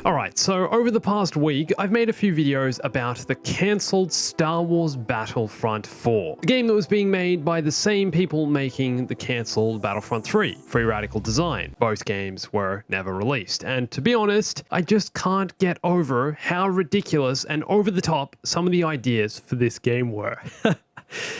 Alright, so over the past week, I've made a few videos about the cancelled Star Wars Battlefront 4, a game that was being made by the same people making the cancelled Battlefront 3, Free Radical Design. Both games were never released, and to be honest, I just can't get over how ridiculous and over the top some of the ideas for this game were.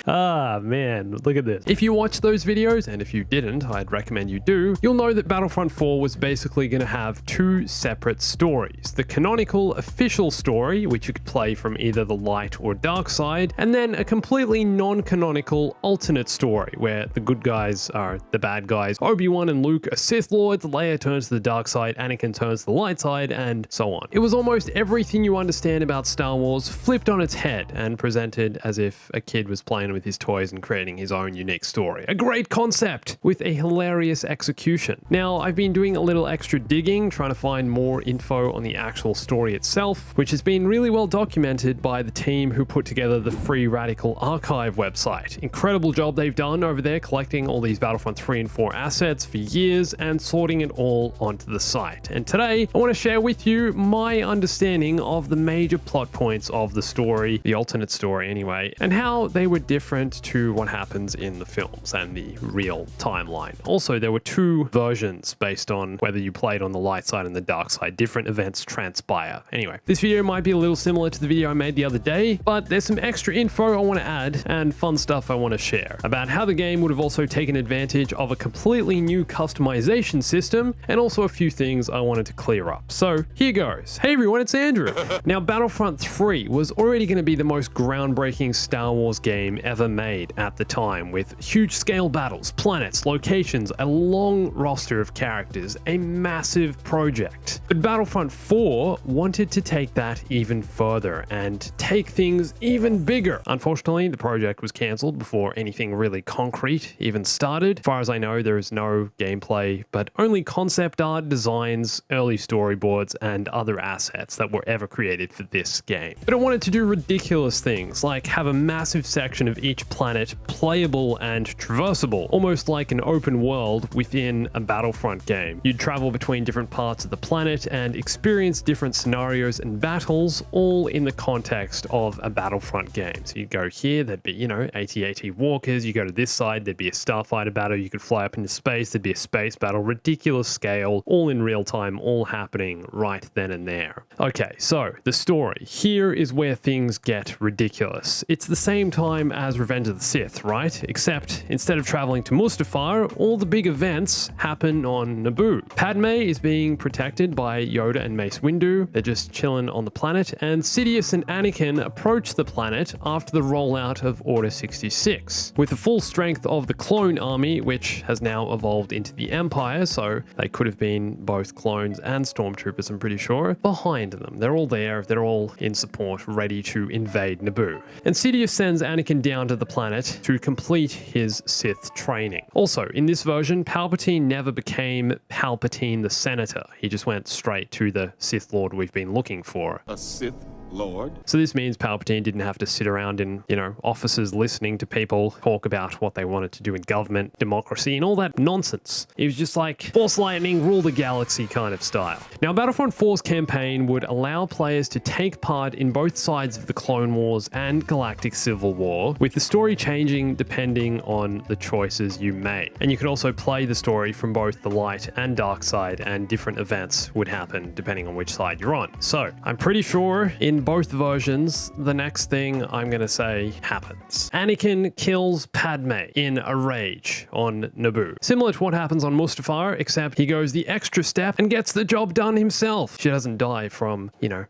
Ah, man, look at this. If you watched those videos, and if you didn't, I'd recommend you do, you'll know that Battlefront 4 was basically going to have two separate stories. The canonical official story, which you could play from either the light or dark side, and then a completely non-canonical alternate story, where the good guys are the bad guys. Obi-Wan and Luke are Sith Lords, Leia turns to the dark side, Anakin turns to the light side, and so on. It was almost everything you understand about Star Wars flipped on its head and presented as if a kid was playing with his toys and creating his own unique story. A great concept with a hilarious execution. Now, I've been doing a little extra digging, trying to find more info on the actual story itself, which has been really well documented by the team who put together the Free Radical Archive website. Incredible job they've done over there collecting all these Battlefront 3 and 4 assets for years and sorting it all onto the site. And today, I want to share with you my understanding of the major plot points of the story, the alternate story anyway, and how they were different to what happens in the films and the real timeline. Also, there were two versions based on whether you played on the light side and the dark side. Different events transpire. Anyway, this video might be a little similar to the video I made the other day, but there's some extra info I want to add and fun stuff I want to share about how the game would have also taken advantage of a completely new customization system, and also a few things I wanted to clear up. So here goes. Hey everyone, it's Andrew. Now, Battlefront 3 was already going to be the most groundbreaking Star Wars game ever made at the time, with huge scale battles, planets, locations, a long roster of characters, a massive project. But Battlefront 4 wanted to take that even further and take things even bigger. Unfortunately, the project was cancelled before anything really concrete even started. As far as I know, there is no gameplay, but only concept art, designs, early storyboards, and other assets that were ever created for this game. But it wanted to do ridiculous things, like have a massive section of each planet playable and traversable, almost like an open world within a Battlefront game. You'd travel between different parts of the planet and experience different scenarios and battles, all in the context of a Battlefront game. So you'd go here, there'd be, you know, AT-AT walkers. You go to this side, there'd be a starfighter battle. You could fly up into space, there'd be a space battle. Ridiculous scale, all in real time, all happening right then and there. Okay, so the story. Here is where things get ridiculous. It's the same time as Revenge of the Sith, right? Except instead of traveling to Mustafar, all the big events happen on Naboo. Padme is being protected by Yoda and Mace Windu. They're just chilling on the planet, and Sidious and Anakin approach the planet after the rollout of Order 66. With the full strength of the clone army, which has now evolved into the Empire, so they could have been both clones and stormtroopers, I'm pretty sure, behind them. They're all there, they're all in support, ready to invade Naboo. And Sidious sends Anakin down to the planet to complete his Sith training. Also, in this version, Palpatine never became Palpatine the Senator. He just went straight to the Sith Lord we've been looking for. A Sith Lord? So this means Palpatine didn't have to sit around in, offices listening to people talk about what they wanted to do in government, democracy, and all that nonsense. He was just like, Force lightning, rule the galaxy kind of style. Now, Battlefront 4's campaign would allow players to take part in both sides of the Clone Wars and Galactic Civil War, with the story changing depending on the choices you made. And you could also play the story from both the light and dark side, and different events would happen depending on which side you're on. So, I'm pretty sure in both versions, the next thing I'm going to say happens. Anakin kills Padme in a rage on Naboo. Similar to what happens on Mustafar, except he goes the extra step and gets the job done himself. She doesn't die from,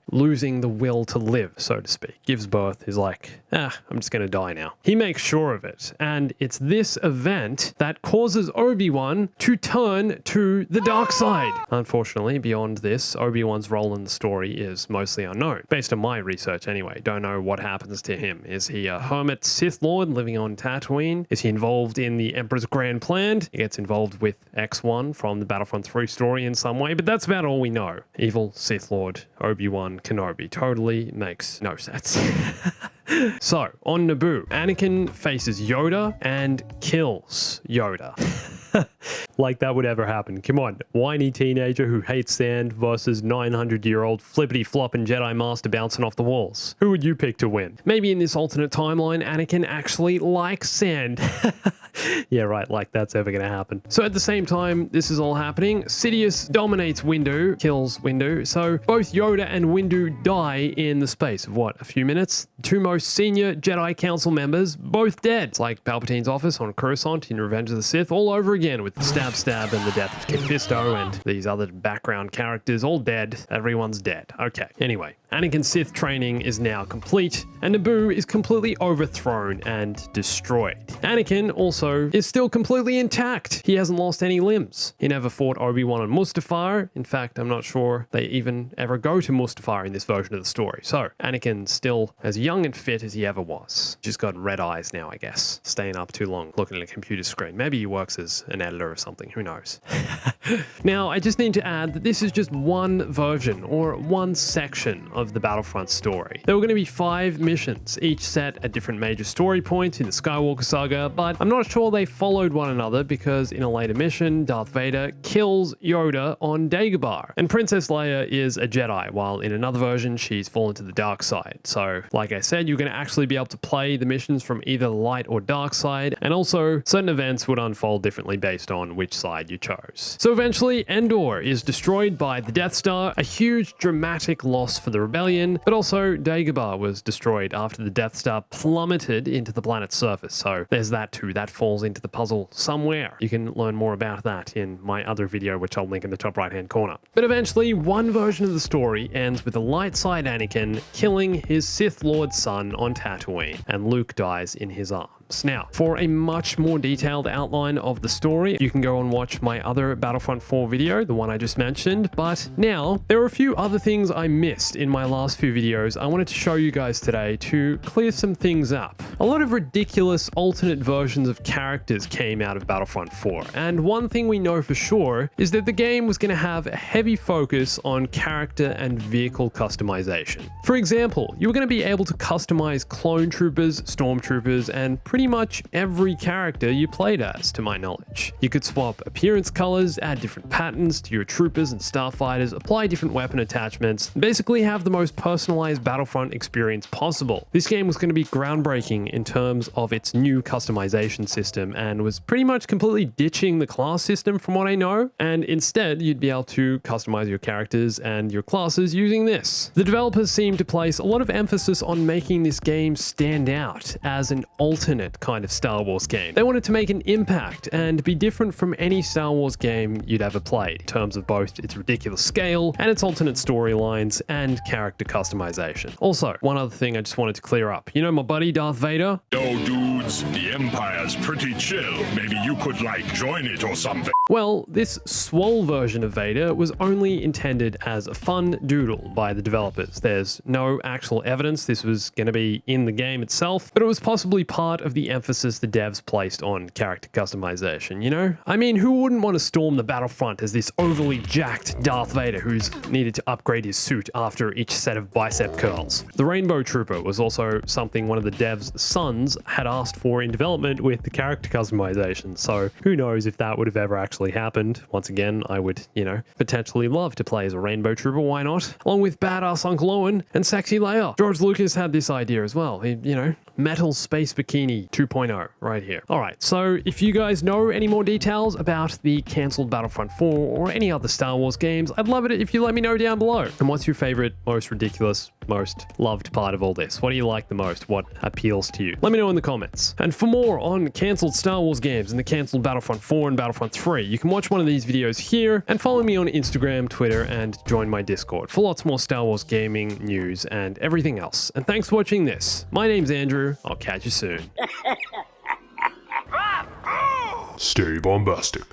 losing the will to live, so to speak. Gives birth, is like, I'm just going to die now. He makes sure of it, and it's this event that causes Obi-Wan to turn to the dark side. Unfortunately, beyond this, Obi-Wan's role in the story is mostly unknown. Based on my research anyway, don't know what happens to him. Is he a hermit Sith Lord living on Tatooine? Is he involved in the Emperor's grand plan? He gets involved with X1 from the Battlefront 3 story in some way, but that's about all we know. Evil Sith Lord Obi-Wan Kenobi. Totally makes no sense. So, on Naboo, Anakin faces Yoda and kills Yoda. Like that would ever happen. Come on, whiny teenager who hates sand versus 900-year-old flippity-flopping Jedi Master bouncing off the walls. Who would you pick to win? Maybe in this alternate timeline, Anakin actually likes sand. Yeah, right, like that's ever gonna happen. So at the same time this is all happening, Sidious dominates Windu, kills Windu, so both Yoda and Windu die in the space of what, a few minutes? The two most senior Jedi Council members, both dead. It's like Palpatine's office on Coruscant in Revenge of the Sith all over again with the stab and the death of Kit Fisto and these other background characters all dead. Everyone's dead. Okay, anyway. Anakin's Sith training is now complete, and Naboo is completely overthrown and destroyed. Anakin also is still completely intact. He hasn't lost any limbs. He never fought Obi-Wan on Mustafar. In fact, I'm not sure they even ever go to Mustafar in this version of the story. So, Anakin's still as young and fit as he ever was. Just got red eyes now, I guess. Staying up too long, looking at a computer screen. Maybe he works as an editor or something, who knows. Now, I just need to add that this is just one version, or one section of the Battlefront story. There were going to be 5 missions, each set at different major story points in the Skywalker saga, but I'm not sure they followed one another because in a later mission, Darth Vader kills Yoda on Dagobah, and Princess Leia is a Jedi, while in another version, she's fallen to the dark side. So, like I said, you're going to actually be able to play the missions from either the light or dark side, and also certain events would unfold differently based on which side you chose. So eventually, Endor is destroyed by the Death Star, a huge dramatic loss for the rebellion, but also Dagobah was destroyed after the Death Star plummeted into the planet's surface. So there's that too. That falls into the puzzle somewhere. You can learn more about that in my other video, which I'll link in the top right hand corner. But eventually, one version of the story ends with the light side Anakin killing his Sith Lord son on Tatooine, and Luke dies in his arms. Now, for a much more detailed outline of the story, you can go and watch my other Battlefront 4 video, the one I just mentioned. But now, there are a few other things I missed in my last few videos I wanted to show you guys today to clear some things up. A lot of ridiculous alternate versions of characters came out of Battlefront 4, and one thing we know for sure is that the game was going to have a heavy focus on character and vehicle customization. For example, you were going to be able to customize clone troopers, stormtroopers, and pretty much every character you played as, to my knowledge. You could swap appearance colors, add different patterns to your troopers and starfighters, apply different weapon attachments, and basically have the most personalized Battlefront experience possible. This game was going to be groundbreaking in terms of its new customization system and was pretty much completely ditching the class system from what I know, and instead you'd be able to customize your characters and your classes using this. The developers seem to place a lot of emphasis on making this game stand out as an alternate kind of Star Wars game. They wanted to make an impact and be different from any Star Wars game you'd ever played in terms of both its ridiculous scale and its alternate storylines and character customization. Also, one other thing I just wanted to clear up. You know my buddy Darth Vader? Yo dudes, the Empire's pretty chill. Maybe you could like join it or something. Well, this swole version of Vader was only intended as a fun doodle by the developers. There's no actual evidence this was going to be in the game itself, but it was possibly part of the emphasis the devs placed on character customization, you know? I mean, who wouldn't want to storm the battlefront as this overly jacked Darth Vader who's needed to upgrade his suit after each set of bicep curls? The Rainbow Trooper was also something one of the devs' sons had asked for in development with the character customization, so who knows if that would have ever actually happened. Once again, I would, potentially love to play as a Rainbow Trooper, why not? Along with badass Uncle Owen and sexy Leia. George Lucas had this idea as well, metal space bikini 2.0 right here. Alright, so if you guys know any more details about the cancelled Battlefront 4 or any other Star Wars games, I'd love it if you let me know down below. And what's your favorite, most ridiculous, most loved part of all this? What do you like the most? What appeals to you? Let me know in the comments. And for more on cancelled Star Wars games and the cancelled Battlefront 4 and Battlefront 3, you can watch one of these videos here and follow me on Instagram, Twitter, and join my Discord for lots more Star Wars gaming, news, and everything else. And thanks for watching this. My name's Andrew. I'll catch you soon. Stay bombastic.